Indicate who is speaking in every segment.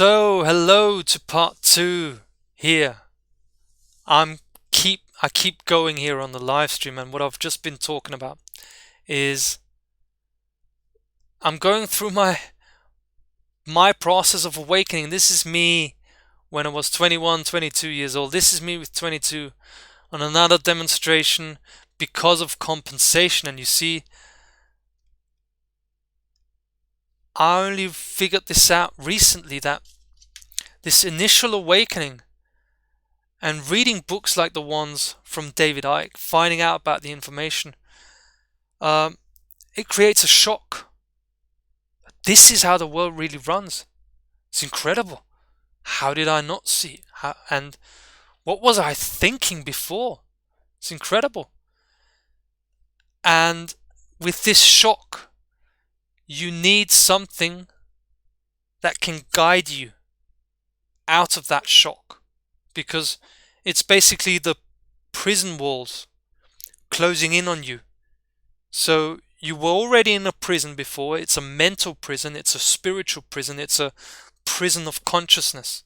Speaker 1: So, hello to part 2 here. I keep going here on the live stream, and what I've just been talking about is I'm going through my process of awakening. This is me when I was 21, 22 years old. This is me with 22 on another demonstration because of compensation. And you see, I only figured this out recently, that this initial awakening and reading books like the ones from David Icke, finding out about the information, it creates a shock. This is how the world really runs. It's incredible. How did I not see it? And what was I thinking before? It's incredible. And with this shock, you need something that can guide you out of that shock, because it's basically the prison walls closing in on you. So you were already in a prison before. It's a mental prison, it's a spiritual prison, it's a prison of consciousness,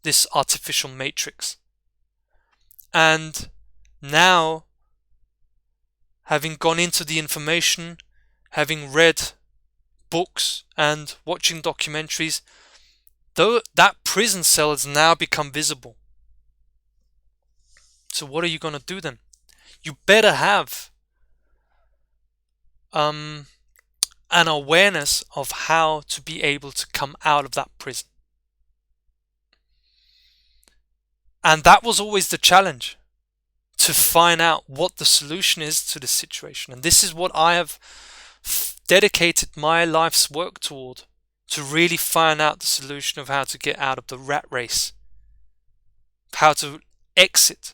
Speaker 1: this artificial matrix. And now, having gone into the information, having read books and watching documentaries, though that prison cell has now become visible. So what are you going to do then? You better have an awareness of how to be able to come out of that prison. And that was always the challenge, to find out what the solution is to the situation. And this is what I have dedicated my life's work toward, to really find out the solution of how to get out of the rat race, how to exit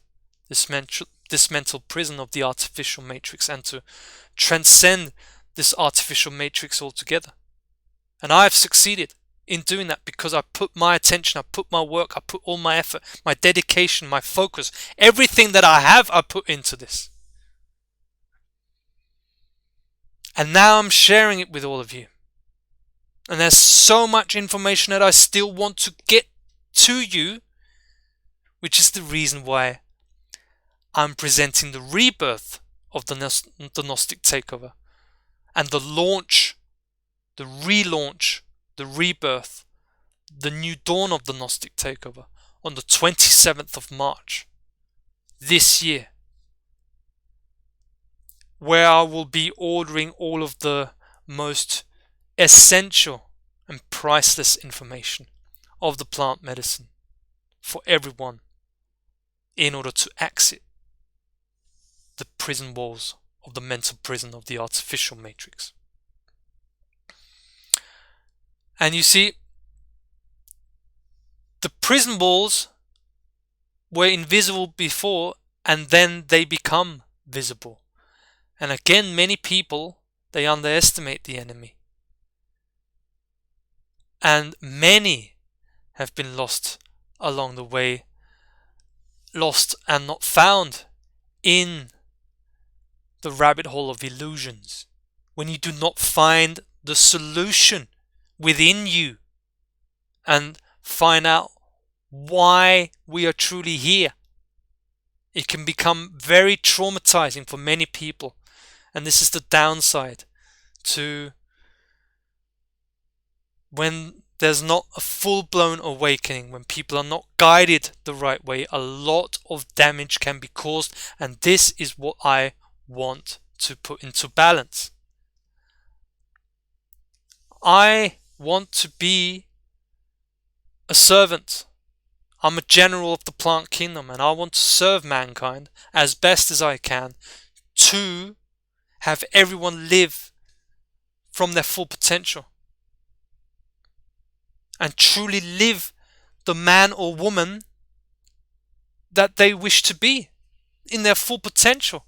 Speaker 1: this mental prison of the artificial matrix, and to transcend this artificial matrix altogether. And I have succeeded in doing that because I put my attention, I put my work, I put all my effort, my dedication, my focus, everything that I have, I put into this. And now I'm sharing it with all of you. And there's so much information that I still want to get to you, which is the reason why I'm presenting the rebirth of the Gnostic Takeover, and the launch, the relaunch, the rebirth, the new dawn of the Gnostic Takeover on the 27th of March this year, where I will be ordering all of the most essential and priceless information of the plant medicine for everyone in order to exit the prison walls of the mental prison of the artificial matrix. And you see, the prison walls were invisible before, and then they become visible. And again, many people, they underestimate the enemy. And many have been lost along the way, lost and not found in the rabbit hole of illusions, when you do not find the solution within you and find out why we are truly here. It can become very traumatizing for many people, and this is the downside to when there's not a full-blown awakening, when people are not guided the right way. A lot of damage can be caused, and this is what I want to put into balance. I want to be a servant. I'm a general of the plant kingdom, and I want to serve mankind as best as I can to have everyone live from their full potential and truly live the man or woman that they wish to be in their full potential.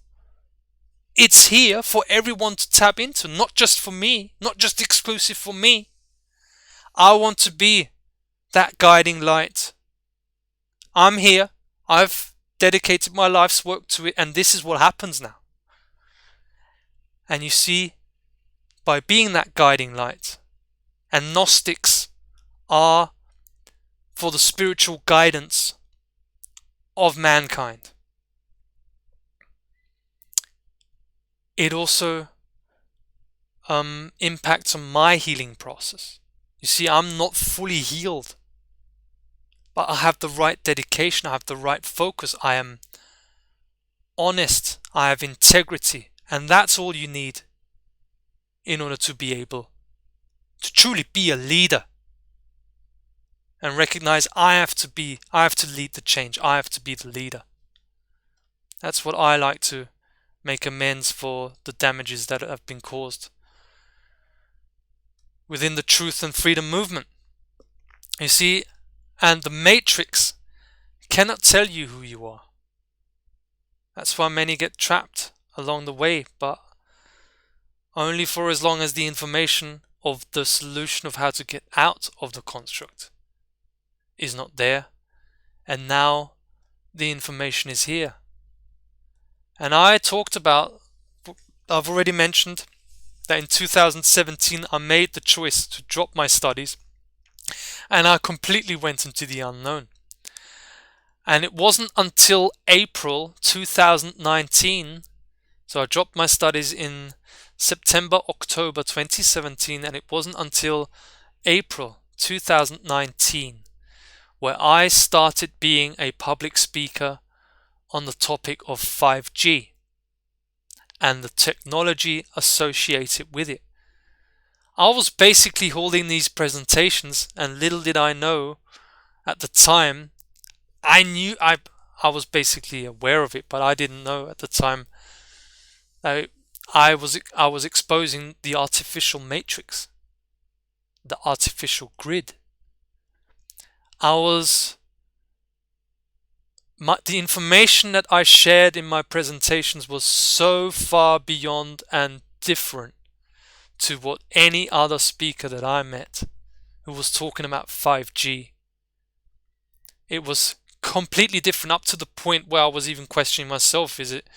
Speaker 1: It's here for everyone to tap into, not just for me, not just exclusive for me. I want to be that guiding light. I'm here. I've dedicated my life's work to it, and this is what happens now. And you see, by being that guiding light, and Gnostics are for the spiritual guidance of mankind. It also impacts on my healing process. You see, I'm not fully healed, but I have the right dedication, I have the right focus, I am honest, I have integrity, and that's all you need in order to be able to truly be a leader and recognize I have to lead the change, I have to be the leader. That's what I like to make amends for the damages that have been caused within the truth and freedom movement. You see, and the matrix cannot tell you who you are. That's why many get trapped along the way, but only for as long as the information of the solution of how to get out of the construct is not there. And now the information is here. And I've already mentioned that in 2017 I made the choice to drop my studies and I completely went into the unknown. And it wasn't until April 2019, so I dropped my studies in September, October 2017, and it wasn't until April 2019 where I started being a public speaker on the topic of 5G and the technology associated with it. I was basically holding these presentations, and little did I know at the time, I was basically aware of it, but I didn't know at the time that I was exposing the artificial matrix, the artificial grid. The information that I shared in my presentations was so far beyond and different to what any other speaker that I met who was talking about 5G. It was completely different, up to the point where I was even questioning myself, is it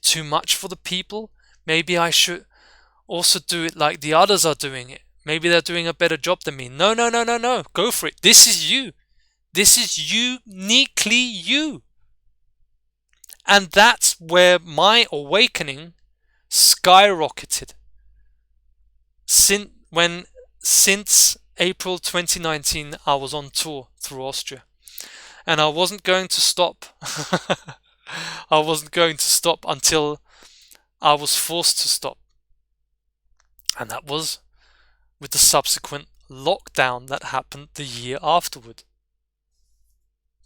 Speaker 1: too much for the people? Maybe I should also do it like the others are doing it. Maybe they're doing a better job than me. No, go for it. This is you. This is uniquely you. And that's where my awakening skyrocketed. Since April 2019, I was on tour through Austria. And I wasn't going to stop. I wasn't going to stop until I was forced to stop. And that was with the subsequent lockdown that happened the year afterward.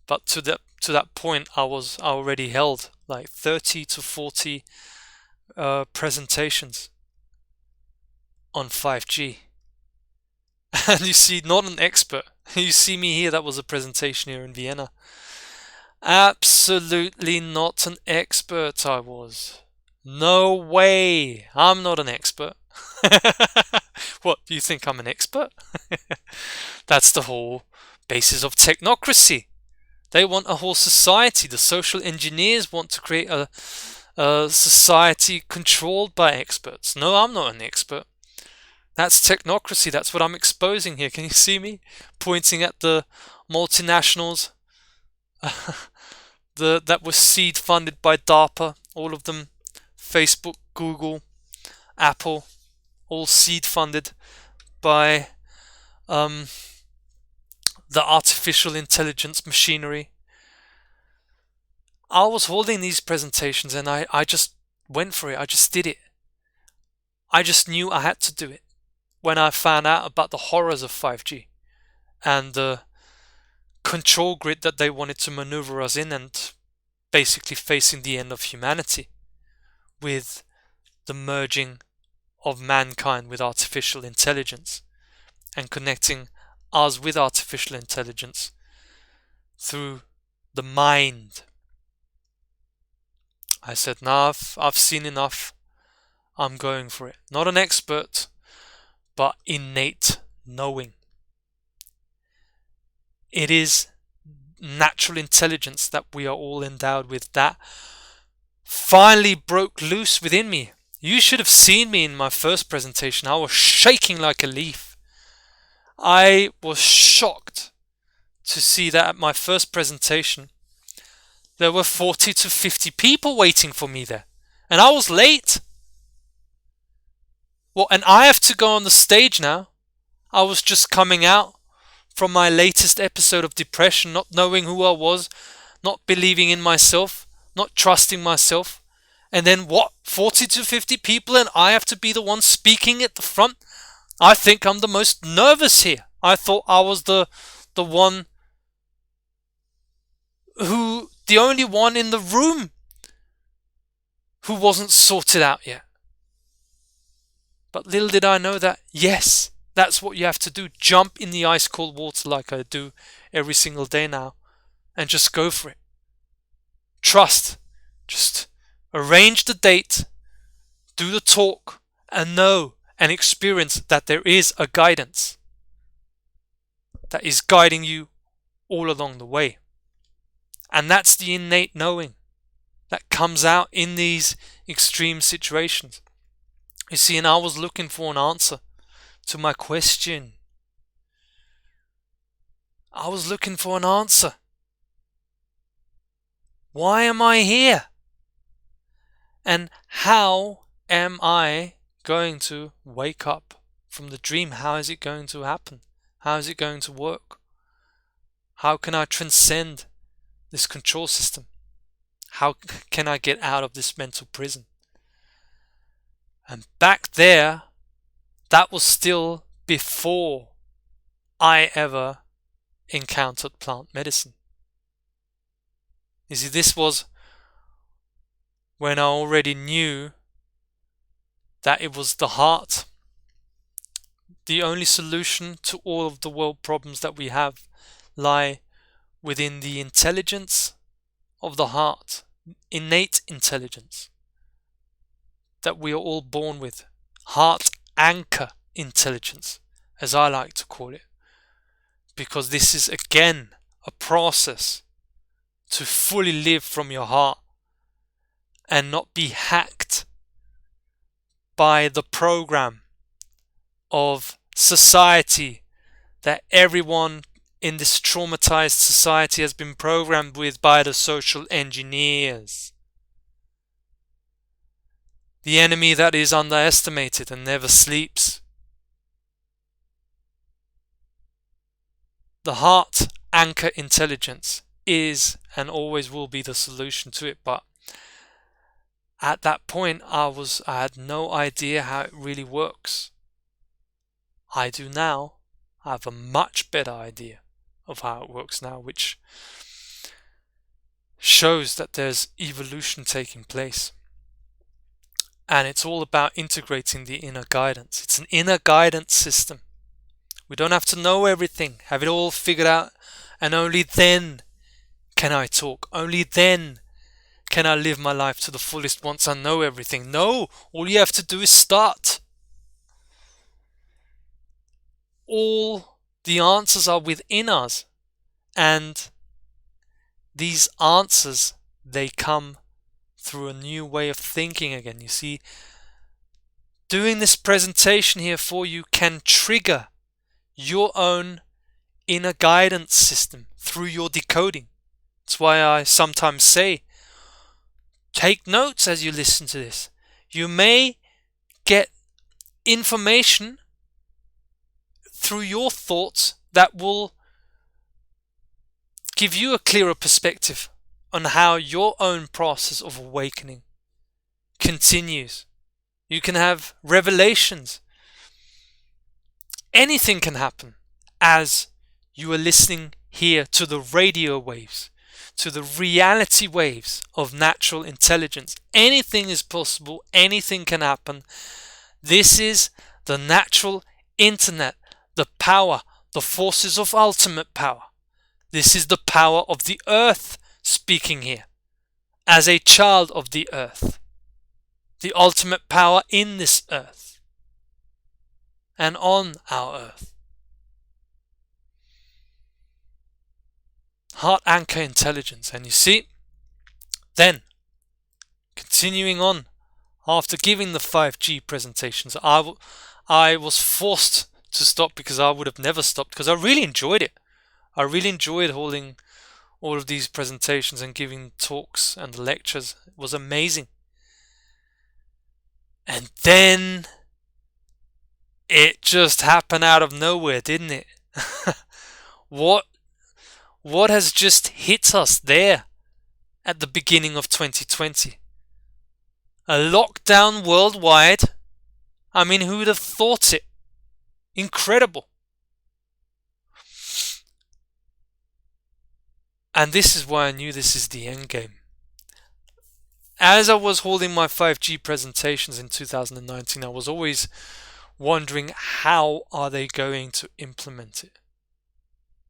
Speaker 1: But to that point, I already held like 30 to 40 presentations on 5G. And you see, not an expert. You see me here, that was a presentation here in Vienna. Absolutely not an expert I was. No way. I'm not an expert. What, do you think I'm an expert? That's the whole basis of technocracy. They want a whole society. The social engineers want to create a society controlled by experts. No, I'm not an expert. That's technocracy. That's what I'm exposing here. Can you see me pointing at the multinationals that were seed funded by DARPA, all of them, Facebook, Google, Apple, all seed funded by the artificial intelligence machinery. I was holding these presentations and I just went for it. I just did it. I just knew I had to do it when I found out about the horrors of 5G and the control grid that they wanted to maneuver us in, and basically facing the end of humanity with the merging of mankind with artificial intelligence and connecting us with artificial intelligence through the mind. I said, nah, I've seen enough. I'm going for it. Not an expert, but innate knowing. It is natural intelligence that we are all endowed with that finally broke loose within me. You should have seen me in my first presentation. I was shaking like a leaf. I was shocked to see that at my first presentation, there were 40 to 50 people waiting for me there. And I was late. Well, and I have to go on the stage now. I was just coming out from my latest episode of depression, not knowing who I was, not believing in myself, not trusting myself. And then what? 40 to 50 people and I have to be the one speaking at the front? I think I'm the most nervous here. I thought I was the one who, the only one in the room who wasn't sorted out yet. But little did I know that, yes, that's what you have to do. Jump in the ice cold water like I do every single day now and just go for it. Trust. Just arrange the date, do the talk, and know and experience that there is a guidance that is guiding you all along the way. And that's the innate knowing that comes out in these extreme situations. You see, and I was looking for an answer to my question. I was looking for an answer. Why am I here? And how am I going to wake up from the dream? How is it going to happen? How is it going to work? How can I transcend this control system? How can I get out of this mental prison? And back there, that was still before I ever encountered plant medicine. You see, this was when I already knew that it was the heart. The only solution to all of the world problems that we have lie within the intelligence of the heart, innate intelligence that we are all born with, heart anchor intelligence, as I like to call it, because this is again a process to fully live from your heart and not be hacked by the program of society that everyone in this traumatized society has been programmed with by the social engineers. The enemy that is underestimated and never sleeps. The heart anchor intelligence is and always will be the solution to it, but at that point I had no idea how it really works. I do now. I have a much better idea of how it works now, which shows that there's evolution taking place. And it's all about integrating the inner guidance. It's an inner guidance system. We don't have to know everything, have it all figured out, and only then can I talk. Only then can I live my life to the fullest once I know everything. No, all you have to do is start. All the answers are within us, and these answers, they come through a new way of thinking again. You see, doing this presentation here for you can trigger your own inner guidance system through your decoding. That's why I sometimes say, take notes as you listen to this. You may get information through your thoughts that will give you a clearer perspective on how your own process of awakening continues. You can have revelations. Anything can happen as you are listening here to the radio waves, to the reality waves of natural intelligence. Anything is possible. Anything can happen. This is the natural internet, the power, the forces of ultimate power. This is the power of the earth speaking here, as a child of the earth, the ultimate power in this earth and on our earth. Heart anchor intelligence. And you see, then continuing on, after giving the 5G presentations, I was forced to stop because I would have never stopped, because I really enjoyed it. I really enjoyed holding all of these presentations and giving talks and lectures. It was amazing. And then it just happened out of nowhere, didn't it? What has just hit us there at the beginning of 2020? A lockdown worldwide. I mean, who would have thought it? Incredible. And this is why I knew this is the end game. As I was holding my 5G presentations in 2019, I was always wondering, how are they going to implement it?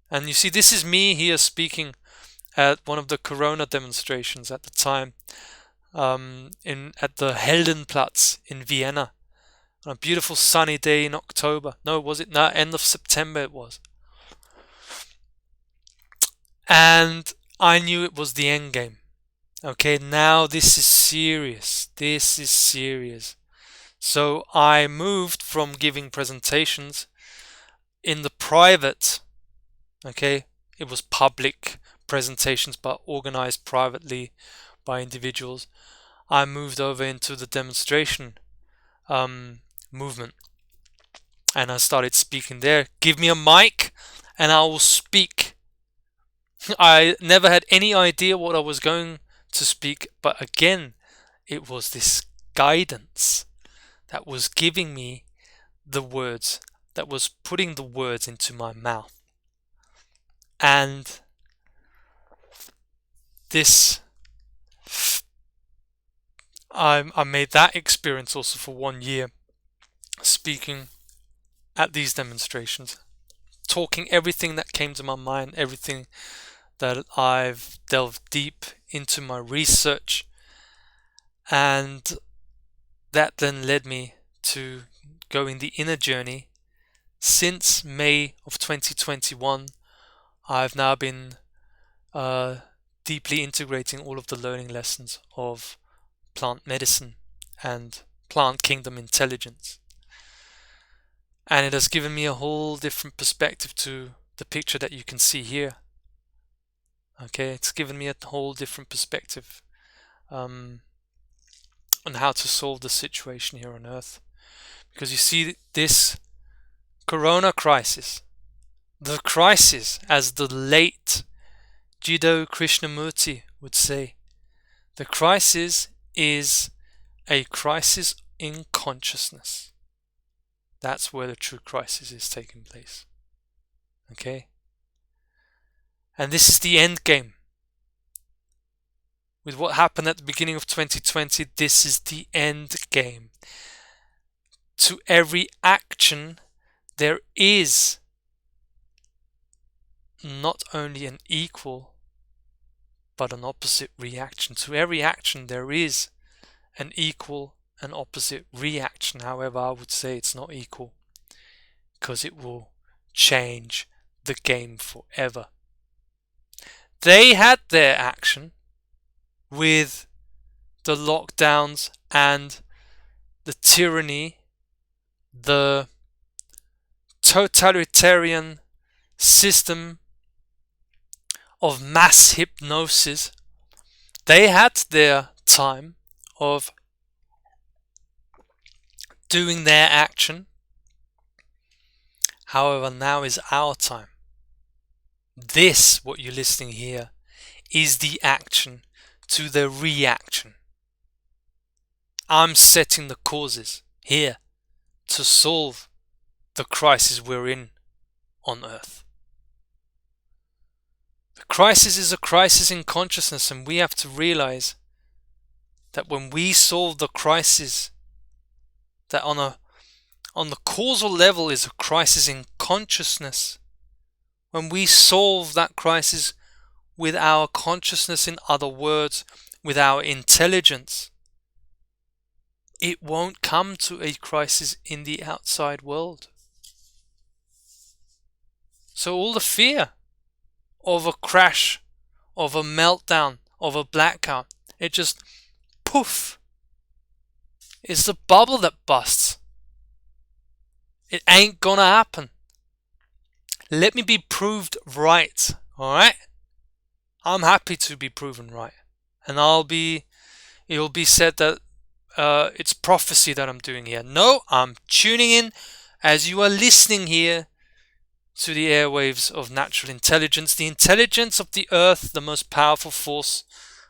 Speaker 1: And you see, this is me here speaking at one of the Corona demonstrations at the time, at the Heldenplatz in Vienna, on a beautiful sunny day in October. No, was it? No, end of September it was. And I knew it was the end game. Okay, now this is serious. This is serious. So I moved from giving presentations in the private. Okay, it was public presentations but organized privately by individuals. I moved over into the demonstration movement, and I started speaking there. Give me a mic and I will speak. I never had any idea what I was going to speak, but again, it was this guidance that was giving me the words, that was putting the words into my mouth. And this, I made that experience also for 1 year, speaking at these demonstrations, talking everything that came to my mind, everything that I've delved deep into my research, and that then led me to going the inner journey. Since May of 2021, I've now been deeply integrating all of the learning lessons of plant medicine and plant kingdom intelligence. And it has given me a whole different perspective to the picture that you can see here. Okay, it's given me a whole different perspective on how to solve the situation here on Earth. Because you see, this Corona crisis, the crisis, as the late Jiddu Krishnamurti would say, the crisis is a crisis in consciousness. That's where the true crisis is taking place. Okay? And this is the end game. With what happened at the beginning of 2020, this is the end game. To every action, there is not only an equal, but an opposite reaction. To every action, there is an equal and opposite reaction. However, I would say it's not equal, because it will change the game forever. They had their action with the lockdowns and the tyranny, the totalitarian system of mass hypnosis. They had their time of doing their action. However, now is our time. This, what you're listening here, is the action to the reaction. I'm setting the causes here to solve the crisis we're in on Earth. The crisis is a crisis in consciousness, and we have to realize that when we solve the crisis, that on the causal level is a crisis in consciousness. When we solve that crisis with our consciousness, in other words, with our intelligence, it won't come to a crisis in the outside world. So all the fear of a crash, of a meltdown, of a blackout, it just poof. It's the bubble that busts. It ain't gonna happen. Let me be proved right. Alright? I'm happy to be proven right. And it'll be said that it's prophecy that I'm doing here. No, I'm tuning in as you are listening here to the airwaves of natural intelligence, the intelligence of the earth, the most powerful force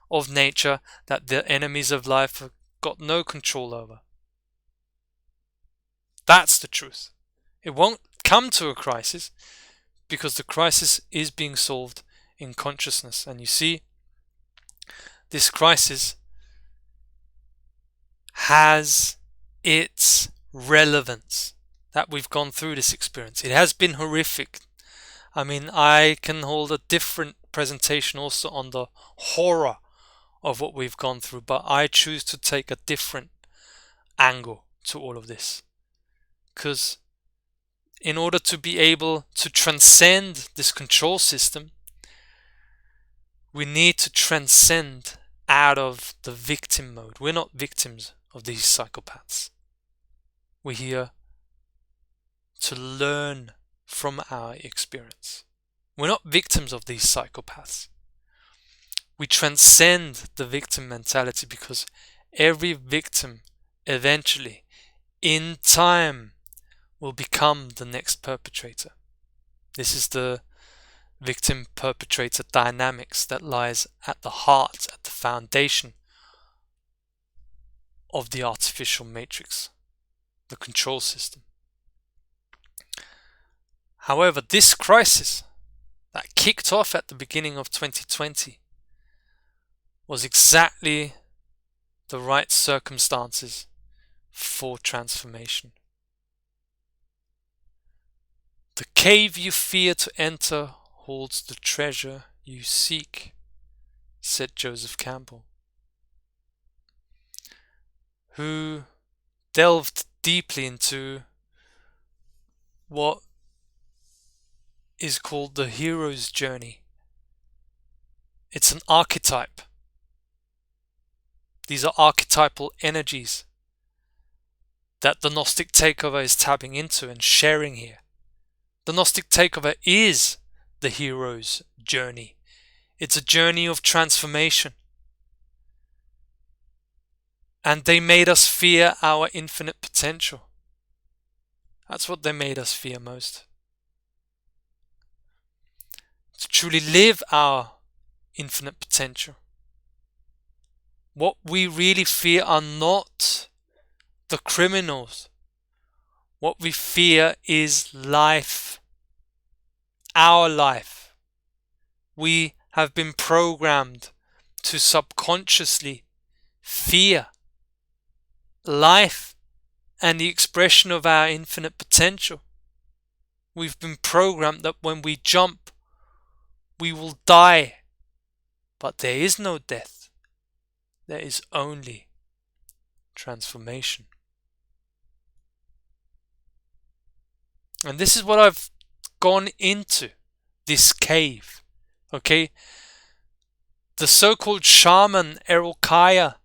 Speaker 1: of nature that the enemies of life have got no control over. That's the truth. It won't come to a crisis because the crisis is being solved in consciousness. And you see, this crisis has its relevance that we've gone through this experience. It has been horrific. I mean, I can hold a different presentation also on the horror of what we've gone through, but I choose to take a different angle to all of this. Because in order to be able to transcend this control system, we need to transcend out of the victim mode. We're not victims of these psychopaths. We're here to learn from our experience. We're not victims of these psychopaths. We transcend the victim mentality because every victim eventually, in time, will become the next perpetrator. This is the victim-perpetrator dynamics that lies at the heart, at the foundation of the artificial matrix, the control system. However, this crisis that kicked off at the beginning of 2020 was exactly the right circumstances for transformation. The cave you fear to enter holds the treasure you seek, said Joseph Campbell, who delved deeply into what is called the hero's journey. It's an archetype. These are archetypal energies that the Gnostic Takeover is tapping into and sharing here. The Gnostic Takeover is the hero's journey. It's a journey of transformation. And they made us fear our infinite potential. That's what they made us fear most. To truly live our infinite potential. What we really fear are not the criminals. What we fear is life. Our life. We have been programmed to subconsciously fear life and the expression of our infinite potential. We've been programmed that when we jump, we will die. But there is no death. There is only transformation. And this is what I've gone into, this cave. Okay? The so-called shaman Errol Kaya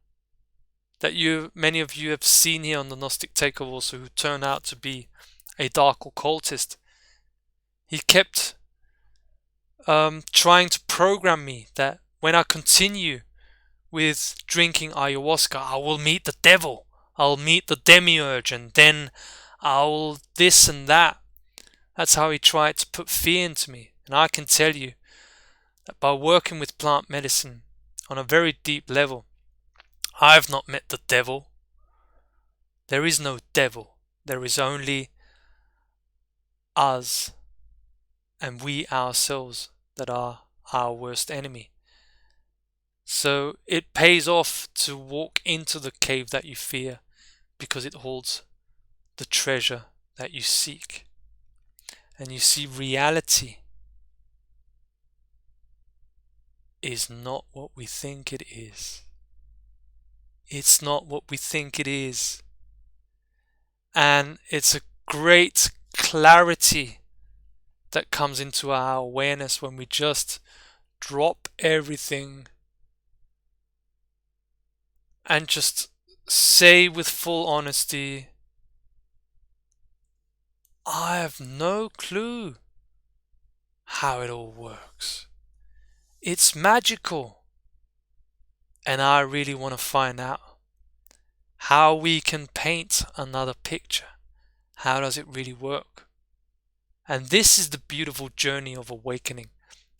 Speaker 1: that many of you have seen here on the Gnostic Takeover also, who turned out to be a dark occultist. He kept trying to program me that when I continue with drinking ayahuasca, I will meet the devil. I'll meet the demiurge, and then I'll this and that. That's how he tried to put fear into me. And I can tell you that by working with plant medicine on a very deep level, I've not met the devil. There is no devil. There is only us and we ourselves that are our worst enemy. So it pays off to walk into the cave that you fear because it holds the treasure that you seek. And you see, reality is not what we think it is. It's not what we think it is. And it's a great clarity that comes into our awareness when we just drop everything and just say with full honesty, I have no clue how it all works. It's magical. And I really want to find out how we can paint another picture. How does it really work? And this is the beautiful journey of awakening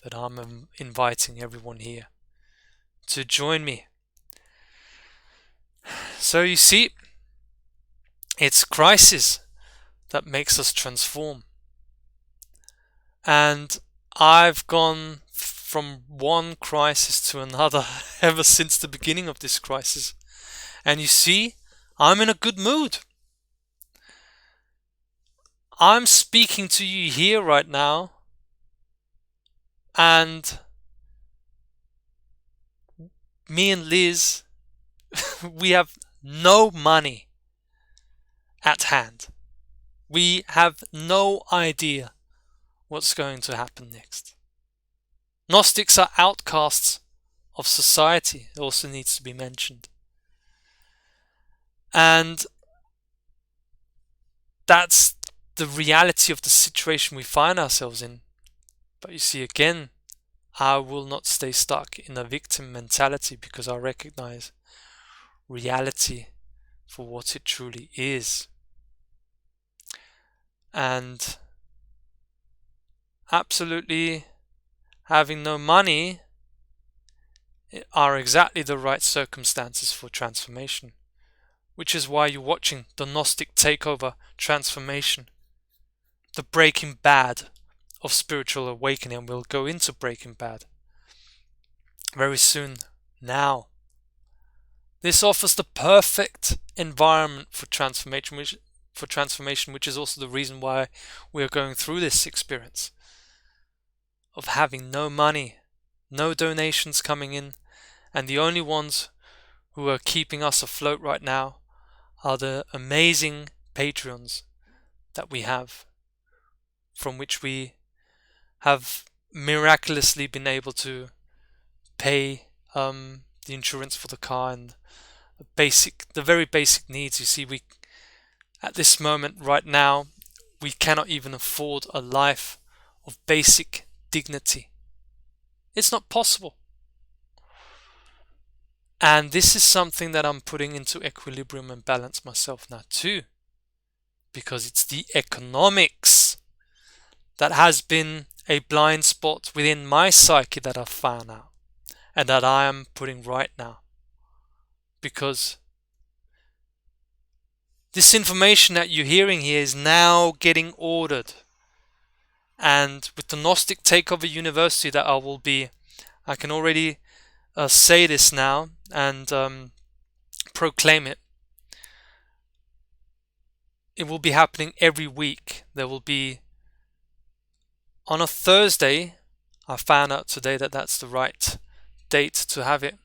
Speaker 1: that I'm inviting everyone here to join me. So you see, it's crisis that makes us transform. And I've gone from one crisis to another ever since the beginning of this crisis. And you see, I'm in a good mood. I'm speaking to you here right now, and me and Liz, we have no money at hand. We have no idea what's going to happen next. Gnostics are outcasts of society, it also needs to be mentioned. And that's the reality of the situation we find ourselves in. But you see, again, I will not stay stuck in a victim mentality, because I recognize reality for what it truly is. And absolutely having no money are exactly the right circumstances for transformation, which is why you're watching the Gnostic Takeover transformation, the Breaking Bad of spiritual awakening. And we'll go into Breaking Bad very soon. Now, this offers the perfect environment for transformation, which is also the reason why we are going through this experience of having no money, no donations coming in, and the only ones who are keeping us afloat right now are the amazing Patreons that we have, from which we have miraculously been able to pay the insurance for the car and the very basic needs. You see, we at this moment right now, we cannot even afford a life of basic dignity. It's not possible. And this is something that I'm putting into equilibrium and balance myself now too, because it's the economics that has been a blind spot within my psyche that I've found out, and that I am putting right now. Because this information that you're hearing here is now getting ordered. And with the Gnostic Takeover University that I can already say this now and proclaim it. It will be happening every week. There will be on a Thursday. I found out today that that's the right date to have it.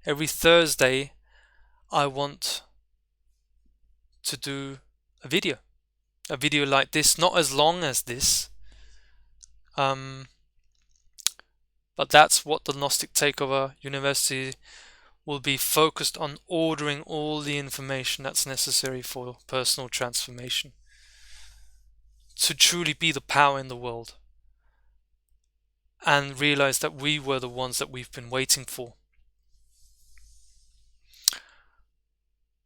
Speaker 1: Every Thursday I want to do a video like this, not as long as this, but that's what the Gnostic Takeover University will be focused on, ordering all the information that's necessary for personal transformation, to truly be the power in the world and realize that we were the ones that we've been waiting for.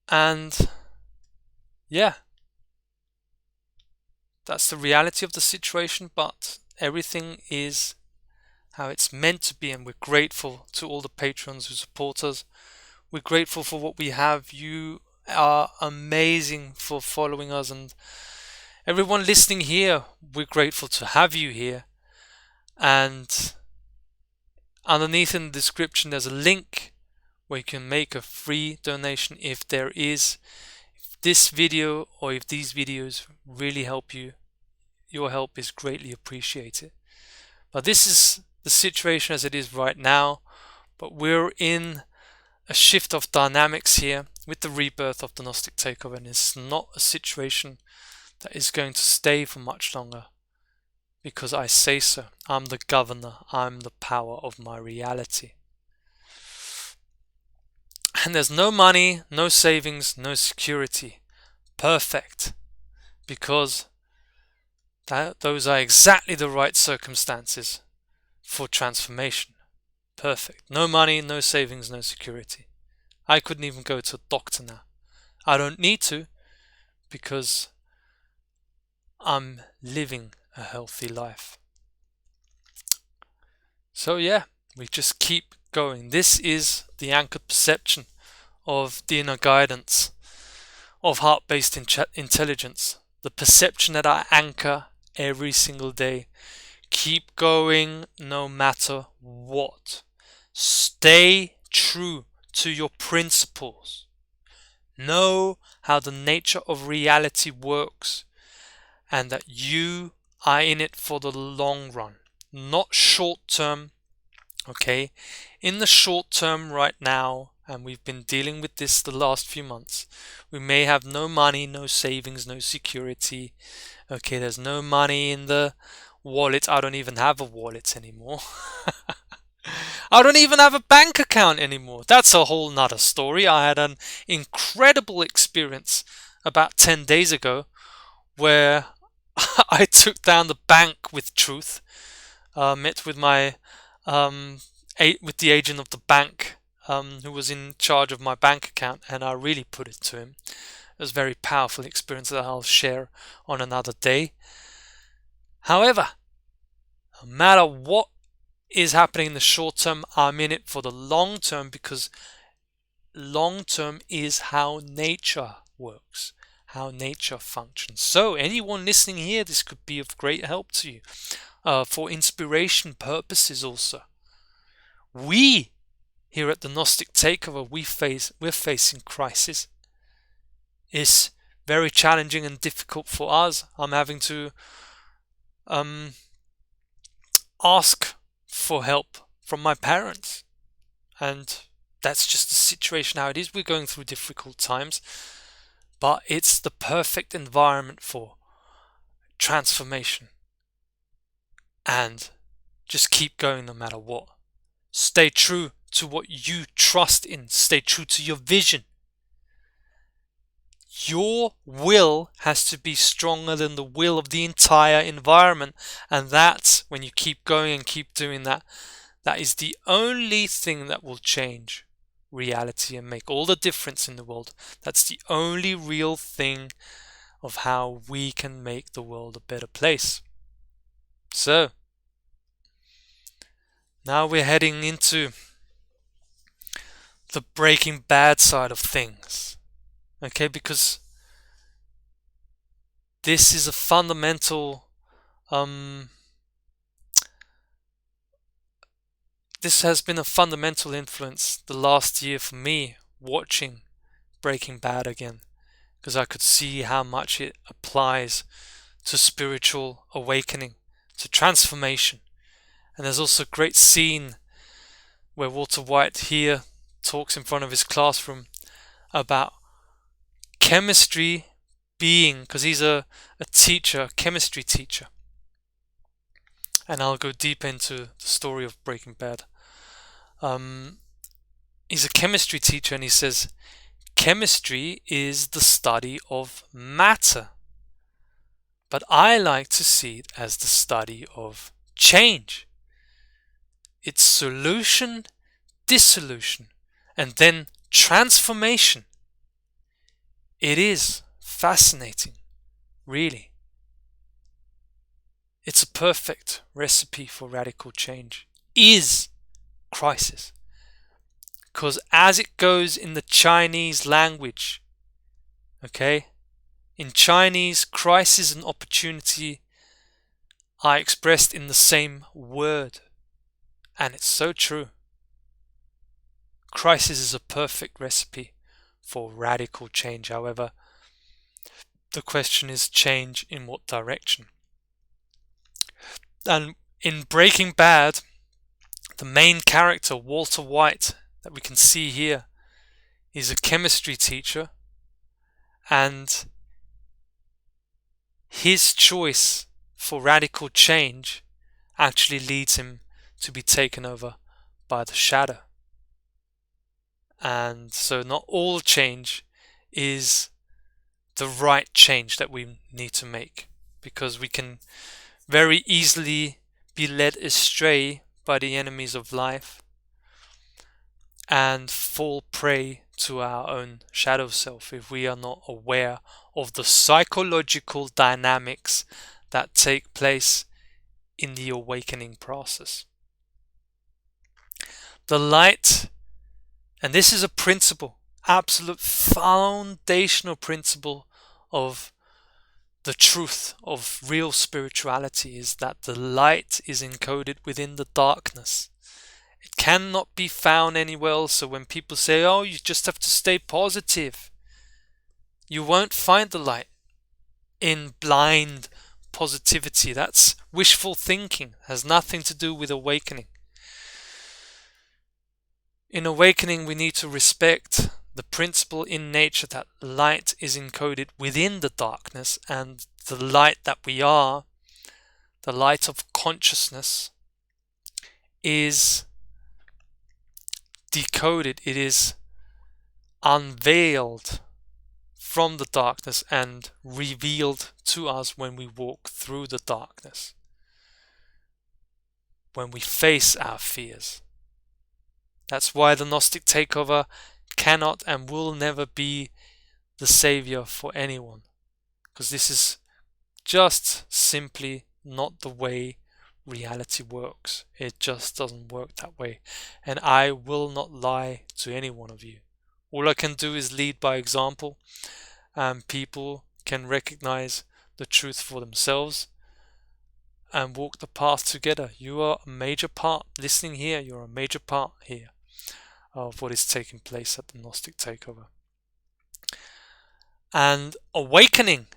Speaker 1: And yeah, that's the reality of the situation, but everything is how it's meant to be, and we're grateful to all the patrons who support us. We're grateful for what we have. You are amazing for following us, and everyone listening here, we're grateful to have you here. And underneath in the description there's a link where you can make a free donation if this video or if these videos really help you. Your help is greatly appreciated. But this is the situation as it is right now, but we're in a shift of dynamics here with the rebirth of the Gnostic Takeover, and it's not a situation that is going to stay for much longer, because I say so. I'm the governor. I'm the power of my reality. And there's no money, no savings, no security. Perfect. Because Those are exactly the right circumstances for transformation. Perfect. No money, no savings, no security. I couldn't even go to a doctor now. I don't need to because I'm living a healthy life. So yeah, we just keep going. This is the anchored perception of the inner guidance of heart-based intelligence. The perception that I anchor every single day. Keep going no matter what. Stay true to your principles. Know how the nature of reality works and that you are in it for the long run, not short term. Okay, in the short term right now, and we've been dealing with this the last few months, we may have no money, no savings, no security. Okay, there's no money in the wallet. I don't even have a wallet anymore. I don't even have a bank account anymore. That's a whole nother story. I had an incredible experience about 10 days ago where I took down the bank with truth, met with my with the agent of the bank who was in charge of my bank account, and I really put it to him. It was a very powerful experience that I'll share on another day. However, no matter what is happening in the short term, I'm in it for the long term, because long term is how nature works, how nature functions. So anyone listening here, this could be of great help to you for inspiration purposes also. We here at the Gnostic Takeover, we're facing crisis. It's very challenging and difficult for us. I'm having to ask for help from my parents, and that's just the situation how it is. We're going through difficult times, but it's the perfect environment for transformation. And just keep going no matter what. Stay true to what you trust in. Stay true to your vision. Your will has to be stronger than the will of the entire environment. And that's when you keep going and keep doing that. That is the only thing that will change reality and make all the difference in the world. That's the only real thing of how we can make the world a better place. So, now we're heading into the Breaking Bad side of things. Okay, because this is a fundamental this has been a fundamental influence the last year for me, watching Breaking Bad again, because I could see how much it applies to spiritual awakening, to transformation. And there's also a great scene where Walter White here talks in front of his classroom about chemistry being, because he's a teacher, a chemistry teacher. And I'll go deep into the story of Breaking Bad. He's a chemistry teacher, and he says, chemistry is the study of matter. But I like to see it as the study of change. It's solution, dissolution, and then transformation. It is fascinating, really. It's a perfect recipe for radical change. Is crisis. Because as it goes in the Chinese language, okay, in Chinese, crisis and opportunity are expressed in the same word. And it's so true. Crisis is a perfect recipe for radical change. However, the question is, change in what direction? And in Breaking Bad, the main character, Walter White, that we can see here, is a chemistry teacher, and his choice for radical change actually leads him to be taken over by the shadow. And so not all change is the right change that we need to make. because we can very easily be led astray by the enemies of life and fall prey to our own shadow self if we are not aware of the psychological dynamics that take place in the awakening process. The light, and this is a principle, absolute foundational principle of the truth of real spirituality, is that the light is encoded within the darkness. It cannot be found anywhere else. So when people say, oh, you just have to stay positive, you won't find the light in blind positivity. That's wishful thinking. It has nothing to do with awakening. In awakening, we need to respect the principle in nature that light is encoded within the darkness, and the light that we are, the light of consciousness, is decoded, it is unveiled from the darkness and revealed to us when we walk through the darkness, when we face our fears. That's why the Gnostic Takeover cannot and will never be the savior for anyone, because this is just simply not the way reality works. It just doesn't work that way, and I will not lie to any one of you. All I can do is lead by example, and people can recognize the truth for themselves and walk the path together. You are a major part, listening here, you're a major part here of what is taking place at the Gnostic Takeover. And awakening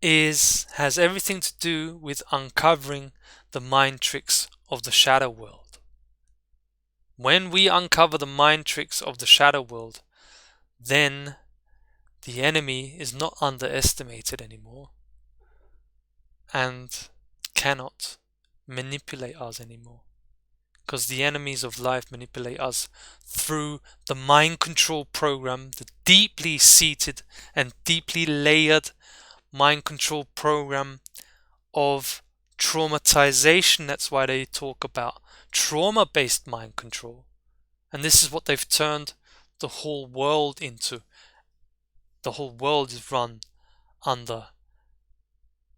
Speaker 1: has everything to do with uncovering the mind tricks of the shadow world. When we uncover the mind tricks of the shadow world, then the enemy is not underestimated anymore and cannot manipulate us anymore, because the enemies of life manipulate us through the mind control program, the deeply seated and deeply layered mind control program of traumatization. That's why they talk about trauma-based mind control. And this is what they've turned the whole world into. The whole world is run under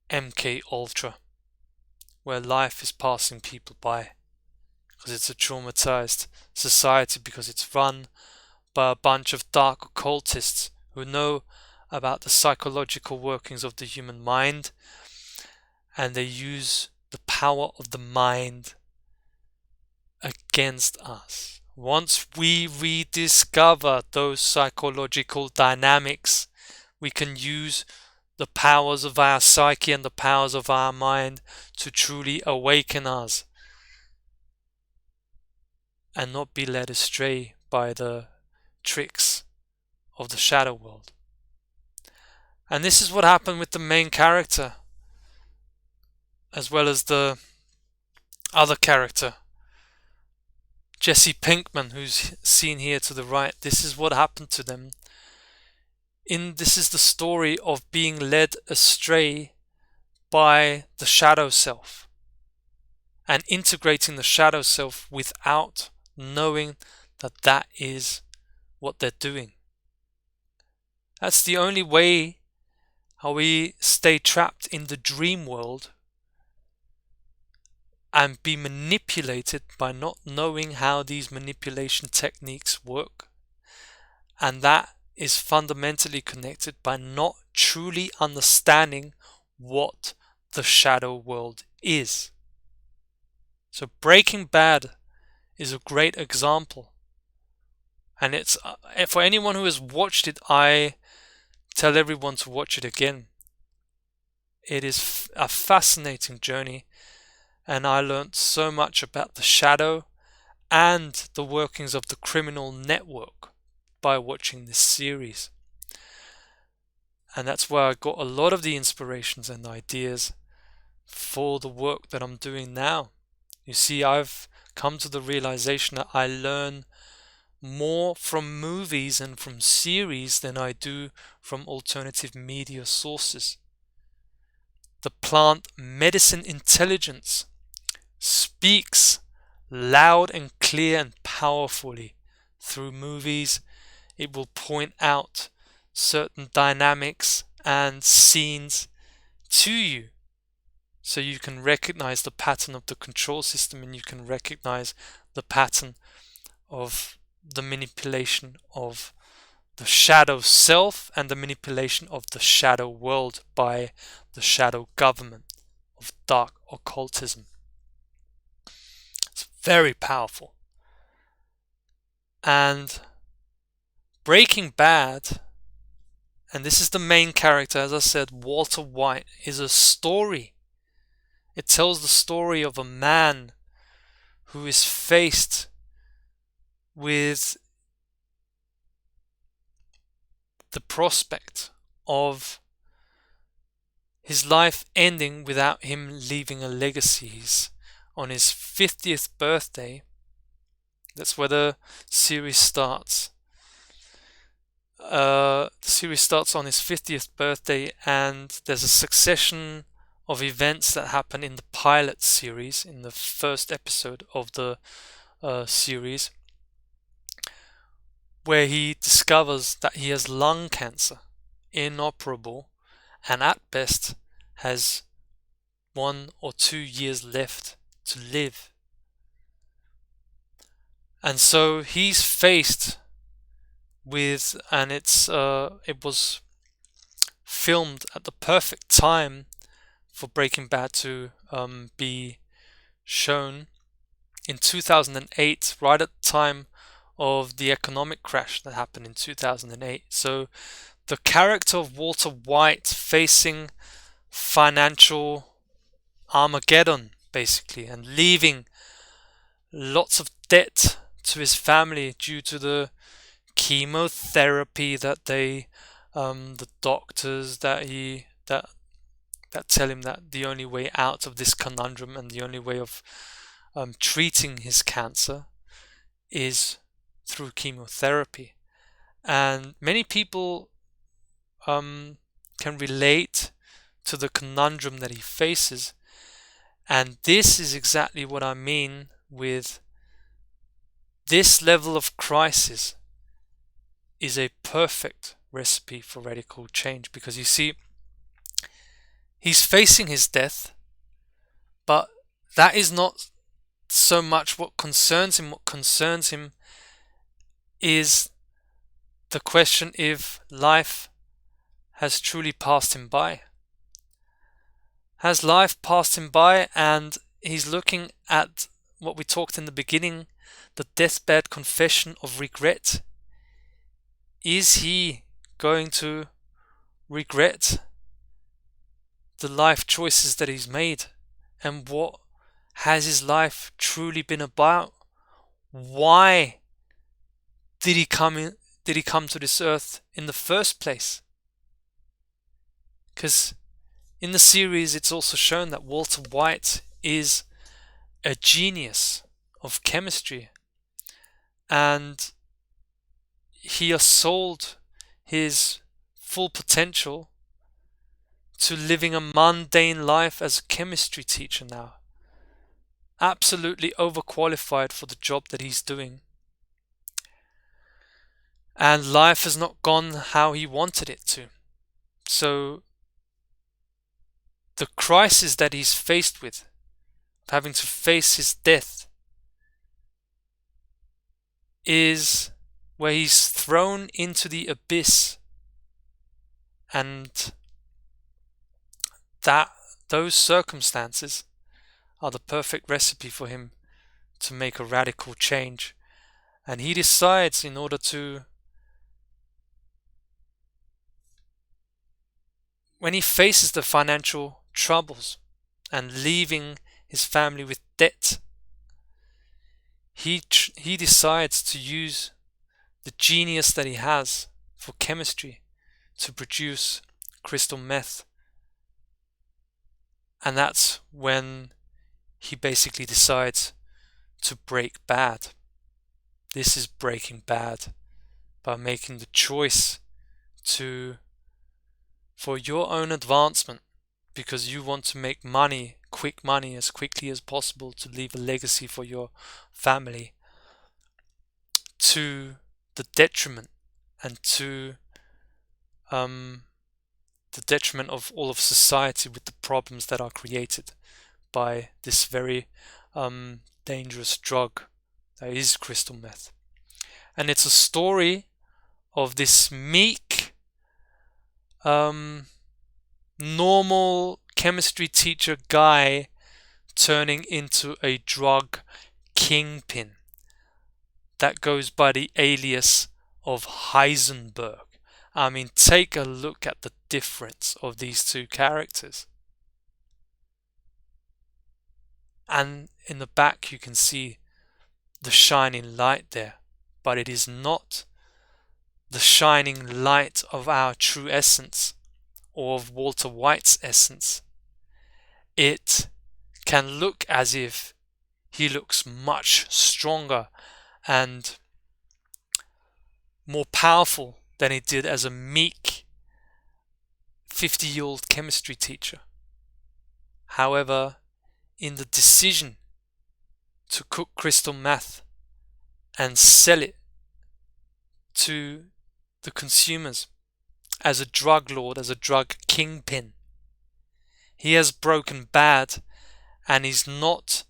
Speaker 1: MK Ultra, where life is passing people by, because it's a traumatized society, because it's run by a bunch of dark occultists who know about the psychological workings of the human mind, and they use the power of the mind against us. Once we rediscover those psychological dynamics, we can use the powers of our psyche and the powers of our mind to truly awaken us and not be led astray by the tricks of the shadow world. And this is what happened with the main character, as well as the other character, Jesse Pinkman, who's seen here to the right. This is what happened to them. This is the story of being led astray by the shadow self and integrating the shadow self without knowing that that is what they're doing. That's the only way how we stay trapped in the dream world and be manipulated by not knowing how these manipulation techniques work. And that is fundamentally connected by not truly understanding what the shadow world is. So Breaking Bad is a great example. And it's for anyone who has watched it, I tell everyone to watch it again. It is a fascinating journey, and I learned so much about the shadow and the workings of the criminal network by watching this series. And that's where I got a lot of the inspirations and ideas for the work that I'm doing now. You see, I've come to the realization that I learn more from movies and from series than I do from alternative media sources. the plant medicine intelligence speaks loud and clear and powerfully through movies. It will point out certain dynamics and scenes to you, so you can recognize the pattern of the control system, and you can recognize the pattern of the manipulation of the shadow self and the manipulation of the shadow world by the shadow government of dark occultism. It's very powerful. And Breaking Bad, and this is the main character, as I said, Walter White, is a story. It tells the story of a man who is faced with the prospect of his life ending without him leaving a legacy. He's on his 50th birthday. That's where the series starts. The series starts on his 50th birthday, and there's a succession of events that happen in the pilot series, in the first episode of the series, where he discovers that he has lung cancer, inoperable, and at best has 1 or 2 years left to live. And so he's faced with, and it was filmed at the perfect time for Breaking Bad to be shown in 2008, right at the time of the economic crash that happened in 2008. So the character of Walter White facing financial Armageddon, basically, and leaving lots of debt to his family due to the chemotherapy that the doctors that tell him that the only way out of this conundrum and the only way of treating his cancer is through chemotherapy. And many people can relate to the conundrum that he faces, and this is exactly what I mean with this level of crisis is a perfect recipe for radical change, because you see, he's facing his death, but that is not so much what concerns him. What concerns him is the question if life has truly passed him by. Has life passed him by? And he's looking at what we talked in the beginning, the deathbed confession of regret. Is he going to regret the life choices that he's made? And what has his life truly been about? Why did he come to this earth in the first place? Because in the series it's also shown that Walter White is a genius of chemistry, and he has sold his full potential to living a mundane life as a chemistry teacher now. Absolutely overqualified for the job that he's doing. And life has not gone how he wanted it to. So the crisis that he's faced with, having to face his death, is where he's thrown into the abyss, and those circumstances are the perfect recipe for him to make a radical change. And he decides, in order to, when he faces the financial troubles and leaving his family with debt, he decides to use the genius that he has for chemistry to produce crystal meth. And that's when he basically decides to break bad. This is Breaking Bad, by making the choice for your own advancement, because you want to make money, quick money, as quickly as possible to leave a legacy for your family, to the detriment and to the detriment of all of society with the problems that are created by this very dangerous drug that is crystal meth. And it's a story of this meek, normal chemistry teacher guy turning into a drug kingpin that goes by the alias of Heisenberg. I mean, take a look at the difference of these two characters. And in the back you can see the shining light there, but it is not the shining light of our true essence or of Walter White's essence. It can look as if he looks much stronger and more powerful than he did as a meek 50-year-old chemistry teacher. However, in the decision to cook crystal meth and sell it to the consumers as a drug lord, as a drug kingpin, he has broken bad, and he's not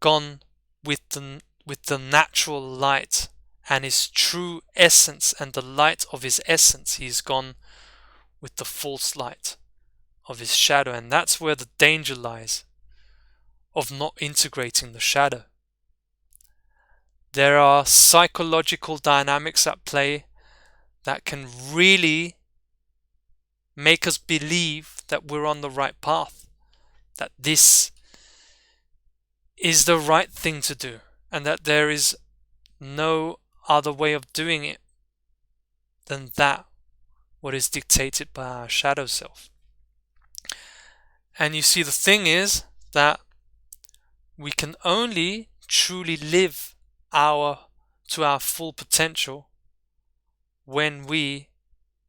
Speaker 1: gone with the natural light and his true essence and the light of his essence. He's gone with the false light of his shadow, and that's where the danger lies of not integrating the shadow. There are psychological dynamics at play that can really make us believe that we're on the right path, that this is the right thing to do, and that there is no other way of doing it than that what is dictated by our shadow self. And you see, the thing is that we can only truly live to our full potential when we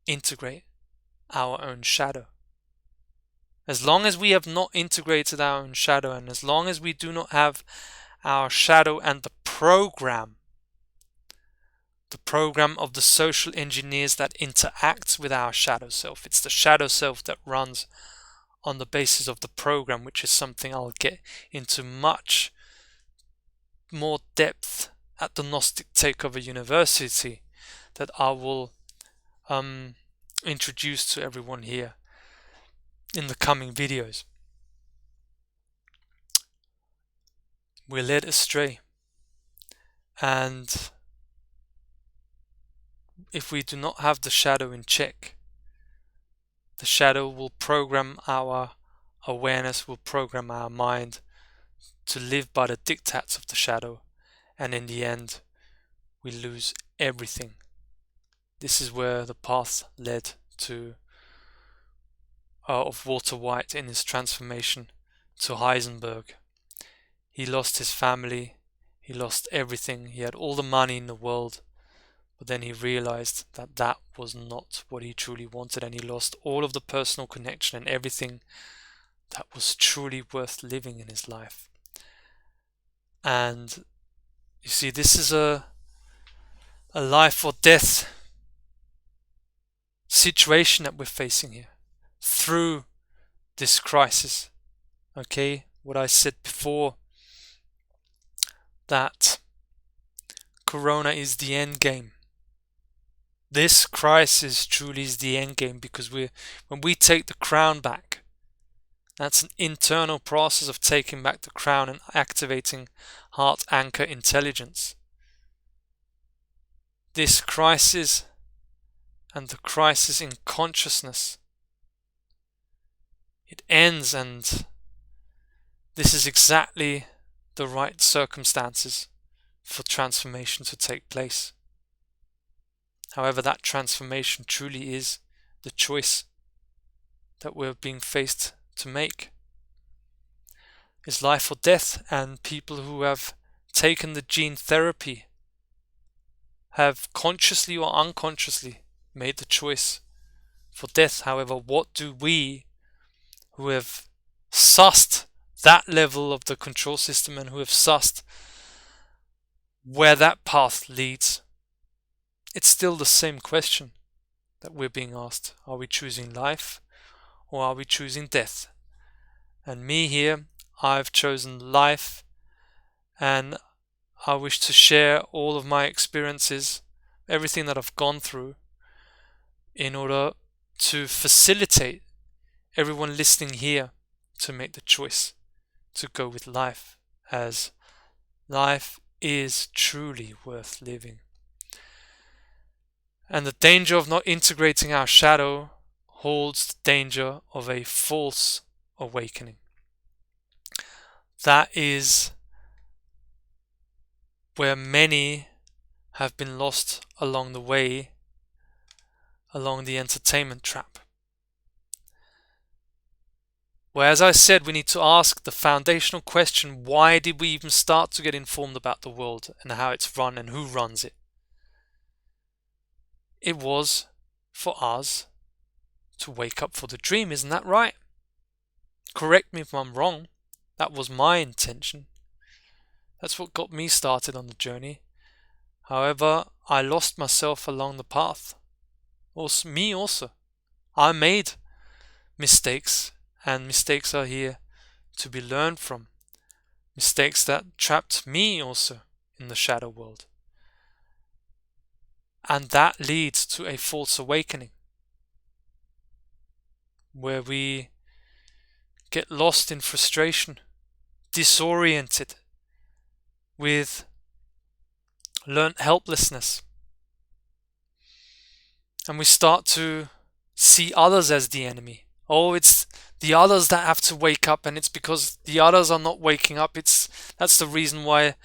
Speaker 1: integrate our own shadow. As long as we have not integrated our own shadow, and as long as we do not have our shadow and the program of the social engineers that interacts with our shadow self, it's the shadow self that runs on the basis of the program, which is something I'll get into much more depth at the Gnostic Takeover University, that I will introduce to everyone here in the coming videos. We're led astray, and if we do not have the shadow in check, the shadow will program our awareness, will program our mind to live by the diktats of the shadow, and in the end we lose everything. This is where the path led to of Walter White in his transformation to Heisenberg. He lost his family, he lost everything, he had all the money in the world, but then he realized that that was not what he truly wanted, and he lost all of the personal connection and everything that was truly worth living in his life. And you see, this is a life or death situation that we're facing here through this crisis. Okay, what I said before, that Corona is the end game. This crisis truly is the end game, because when we take the crown back, that's an internal process of taking back the crown and activating heart anchor intelligence. This crisis and the crisis in consciousness, it ends, and this is exactly the right circumstances for transformation to take place. However, that transformation truly is the choice that we're being faced to make. It's life or death, and people who have taken the gene therapy have consciously or unconsciously made the choice for death. However, what do we who have sussed that level of the control system and who have sussed where that path leads, it's still the same question that we're being asked. Are we choosing life or are we choosing death? And me here, I've chosen life, and I wish to share all of my experiences, everything that I've gone through, in order to facilitate everyone listening here to make the choice to go with life, as life is truly worth living. And the danger of not integrating our shadow holds the danger of a false awakening. That is where many have been lost along the way, along the entertainment trap. Where, as I said, we need to ask the foundational question, why did we even start to get informed about the world and how it's run and who runs it? It was for us to wake up for the dream, isn't that right? Correct me if I'm wrong. That was my intention. That's what got me started on the journey. However, I lost myself along the path. Also, me also. I made mistakes, and mistakes are here to be learned from. Mistakes that trapped me also in the shadow world. And that leads to a false awakening, where we get lost in frustration, disoriented, with learned helplessness. And we start to see others as the enemy. Oh, it's the others that have to wake up, and it's because the others are not waking up. That's the reason why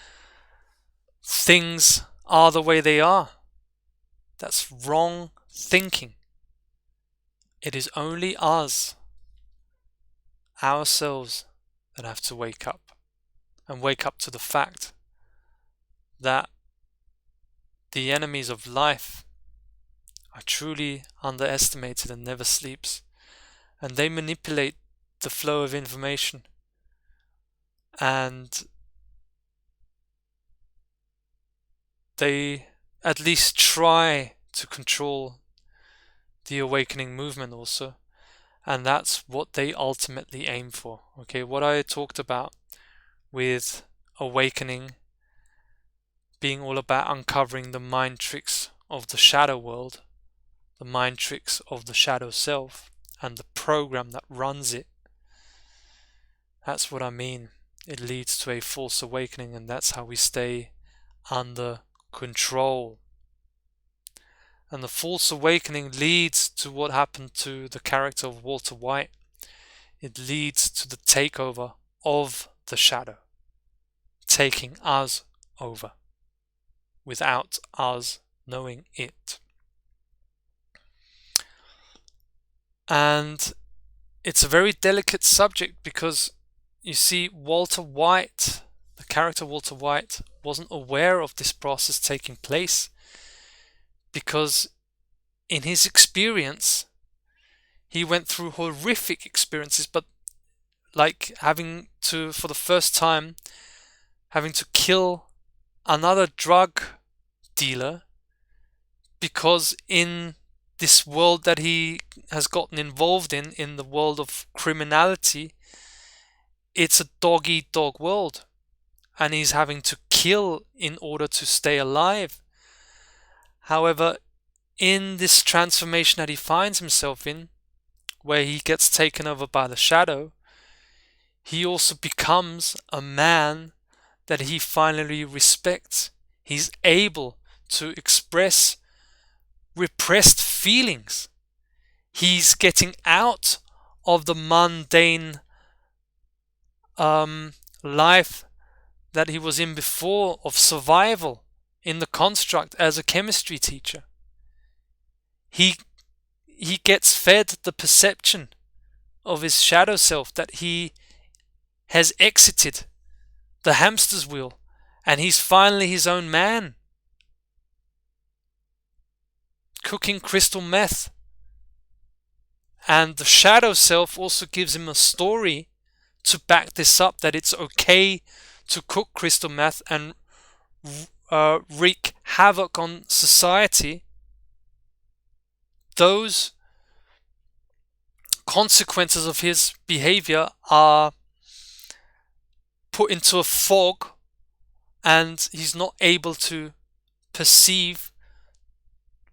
Speaker 1: things are the way they are. That's wrong thinking. It is only us, ourselves, that have to wake up, and wake up to the fact that the enemies of life are truly underestimated and never sleeps, and they manipulate the flow of information, and they at least try to control the awakening movement also, and that's what they ultimately aim for. Okay, what I talked about with awakening being all about uncovering the mind tricks of the shadow world, the mind tricks of the shadow self, and the program that runs it. That's what I mean. It leads to a false awakening, and that's how we stay under control. And the false awakening leads to what happened to the character of Walter White. It leads to the takeover of the shadow, taking us over without us knowing it. And it's a very delicate subject because, you see, Walter White, the character Walter White, wasn't aware of this process taking place, because in his experience, he went through horrific experiences, but like having to, for the first time, having to kill another drug dealer, because in this world that he has gotten involved in the world of criminality, it's a dog-eat-dog world, and he's having to kill in order to stay alive. However, in this transformation that he finds himself in, where he gets taken over by the shadow, he also becomes a man that he finally respects. He's able to express repressed feelings. He's getting out of the mundane life that he was in before, of survival in the construct as a chemistry teacher. He gets fed the perception of his shadow self that he has exited the hamster's wheel, and he's finally his own man, cooking crystal meth And the shadow self also gives him a story to back this up, that it's okay to cook crystal meth and wreak havoc on society. Those consequences of his behavior are put into a fog, and he's not able to perceive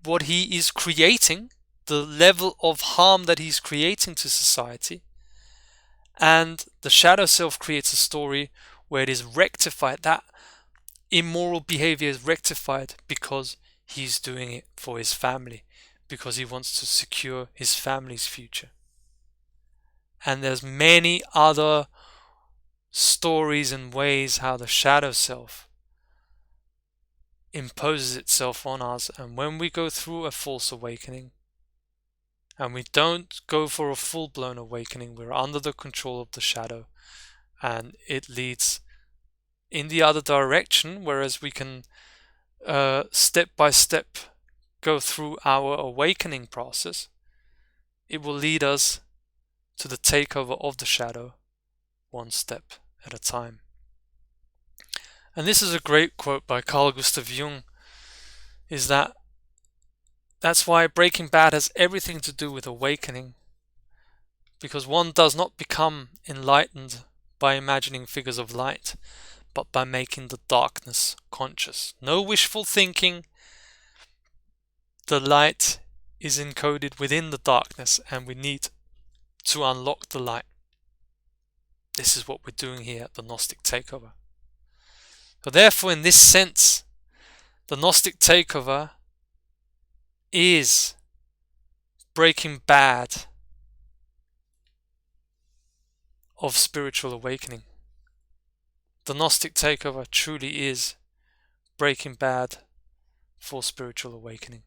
Speaker 1: what he is creating, the level of harm that he's creating to society. And the shadow self creates a story where it is rectified. That immoral behavior is rectified because he's doing it for his family, because he wants to secure his family's future. And there's many other stories and ways how the shadow self imposes itself on us. And when we go through a false awakening, and we don't go for a full-blown awakening, we're under the control of the shadow, and it leads in the other direction, whereas we can step by step go through our awakening process. It will lead us to the takeover of the shadow, one step at a time. And this is a great quote by Carl Gustav Jung, is that's why Breaking Bad has everything to do with awakening, because one does not become enlightened by imagining figures of light, but by making the darkness conscious. No wishful thinking. The light is encoded within the darkness, and we need to unlock the light. This is what we're doing here at the Gnostic Takeover. So therefore, in this sense, the Gnostic Takeover is Breaking Bad of spiritual awakening. The Gnostic Takeover truly is Breaking Bad for spiritual awakening.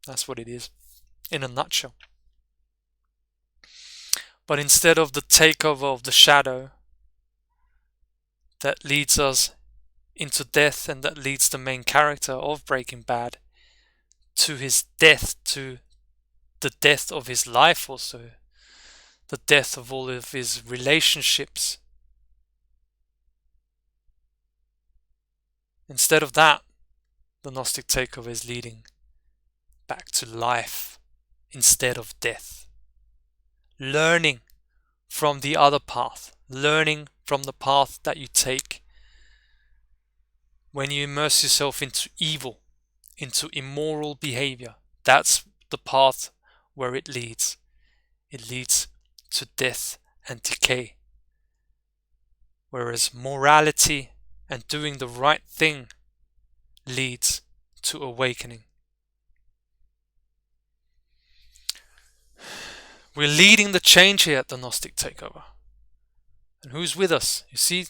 Speaker 1: That's what it is, in a nutshell. But instead of the takeover of the shadow that leads us into death, and that leads the main character of Breaking Bad to his death, to the death of his life also, the death of all of his relationships. Instead of that, the Gnostic Takeover is leading back to life instead of death. Learning from the other path, learning from the path that you take when you immerse yourself into evil, into immoral behavior. That's the path where it leads. It leads to death and decay. Whereas morality and doing the right thing leads to awakening. We're leading the change here at the Gnostic Takeover. And who's with us? You see,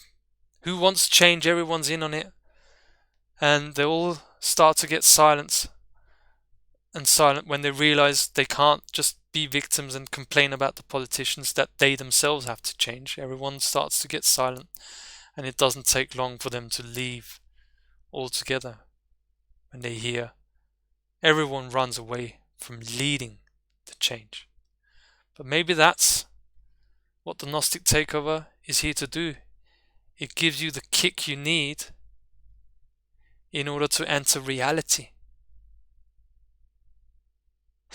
Speaker 1: who wants change? Everyone's in on it. And they all start to get silent when they realize they can't just be victims and complain about the politicians, that they themselves have to change. Everyone starts to get silent, and it doesn't take long for them to leave altogether when they hear everyone runs away from leading the change. But maybe that's what the Gnostic Takeover is here to do. It gives you the kick you need in order to enter reality.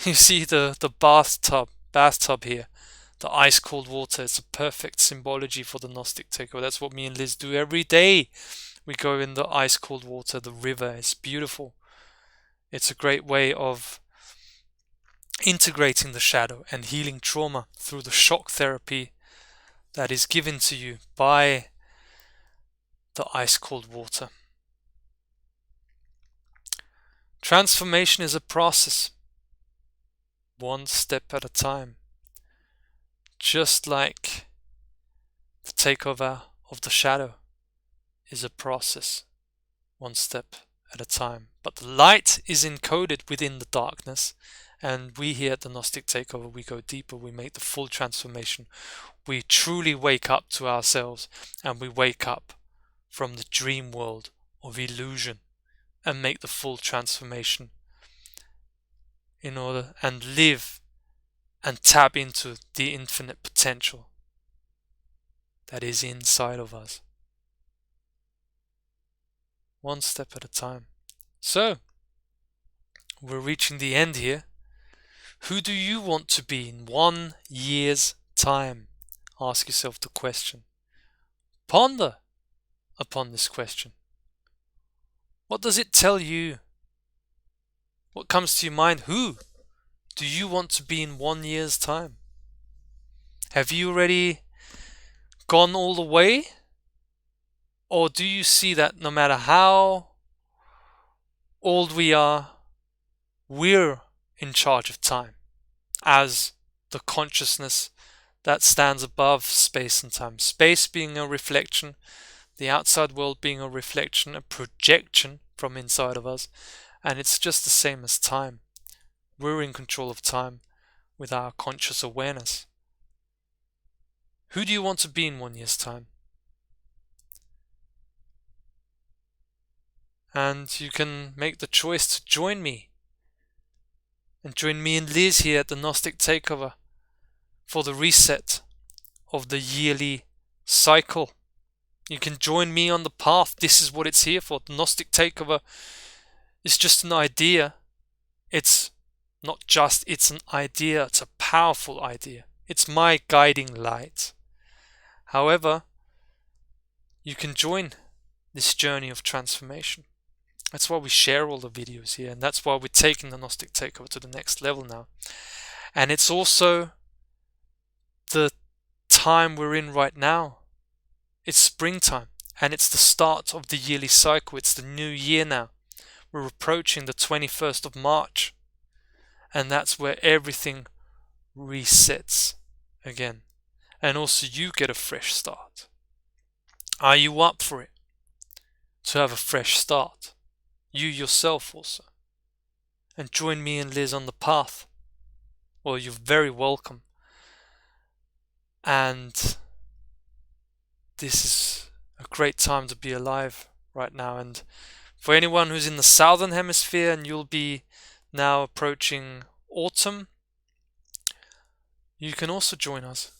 Speaker 1: You see the bathtub here, the ice cold water. It's a perfect symbology for the Gnostic Takeover. That's what me and Liz do every day. We go in the ice cold water, the river. It's beautiful. It's a great way of integrating the shadow and healing trauma through the shock therapy that is given to you by the ice cold water. Transformation is a process, one step at a time. Just like the takeover of the shadow is a process, one step at a time. But the light is encoded within the darkness, and we here at the Gnostic Takeover, we go deeper, we make the full transformation. We truly wake up to ourselves, and we wake up from the dream world of illusion and make the full transformation in order and live and tap into the infinite potential that is inside of us. One step at a time. So, we're reaching the end here. Who do you want to be in 1 year's time? Ask yourself the question. Ponder upon this question. What does it tell you? What comes to your mind? Who do you want to be in 1 year's time? Have you already gone all the way? Or do you see that no matter how old we are, we're in charge of time as the consciousness that stands above space and time? Space being a reflection, the outside world being a reflection, a projection from inside of us, and it's just the same as time. We're in control of time with our conscious awareness. Who do you want to be in 1 year's time? And you can make the choice to join me and join me and Liz here at the Gnostic Takeover for the reset of the yearly cycle. You can join me on the path. This is what it's here for. The Gnostic Takeover is just an idea. It's not just, it's an idea. It's a powerful idea. It's my guiding light. However, you can join this journey of transformation. That's why we share all the videos here, and that's why we're taking the Gnostic Takeover to the next level now. And it's also the time we're in right now. It's springtime, and it's the start of the yearly cycle. It's the new year now. We're approaching the 21st of March, and that's where everything resets again. And also you get a fresh start. Are you up for it? To have a fresh start? You yourself also. And join me and Liz on the path. Well, you're very welcome. And this is a great time to be alive right now. And for anyone who's in the southern hemisphere, and you'll be now approaching autumn, you can also join us,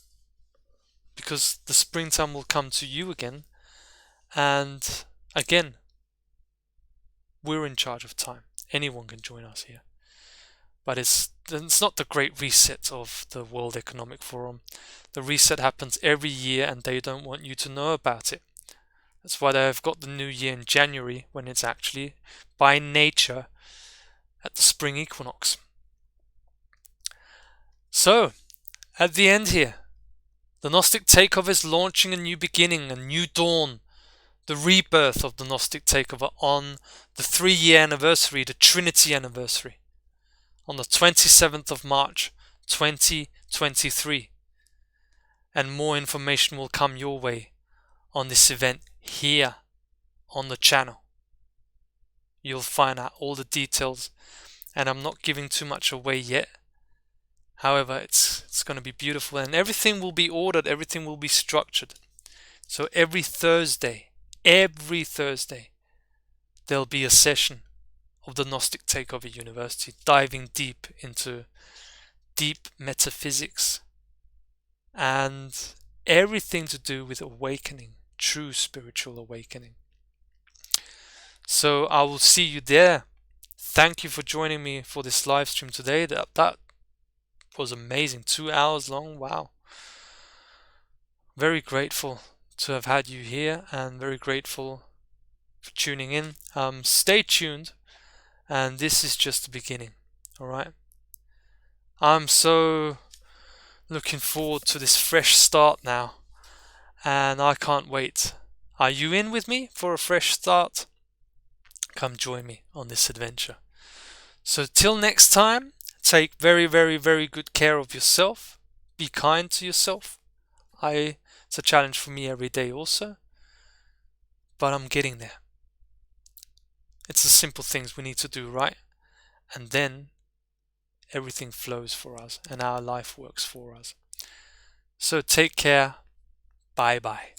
Speaker 1: because the springtime will come to you again. And again, we're in charge of time. Anyone can join us here. But it's not the great reset of the World Economic Forum. The reset happens every year, and they don't want you to know about it. That's why they've got the new year in January, when it's actually, by nature, at the spring equinox. So, at the end here, the Gnostic Takeover is launching a new beginning, a new dawn, the rebirth of the Gnostic Takeover on the 3-year anniversary, the Trinity anniversary, on the 27th of March 2023. And more information will come your way on this event here on the channel. You'll find out all the details, and I'm not giving too much away yet. However, it's going to be beautiful, and everything will be ordered, everything will be structured. So every Thursday, there'll be a session of the Gnostic Takeover University, diving deep into deep metaphysics and everything to do with awakening, true spiritual awakening. So I will see you there. Thank you for joining me for this live stream today. That was amazing. 2 hours long. Wow. Very grateful to have had you here, and very grateful for tuning in. Stay tuned, and this is just the beginning. Alright? I'm so looking forward to this fresh start now, and I can't wait. Are you in with me for a fresh start? Come join me on this adventure. So till next time, take very, very, very good care of yourself. Be kind to yourself. It's a challenge for me every day also, but I'm getting there. It's the simple things we need to do, right? And then everything flows for us, and our life works for us. So take care. Bye bye.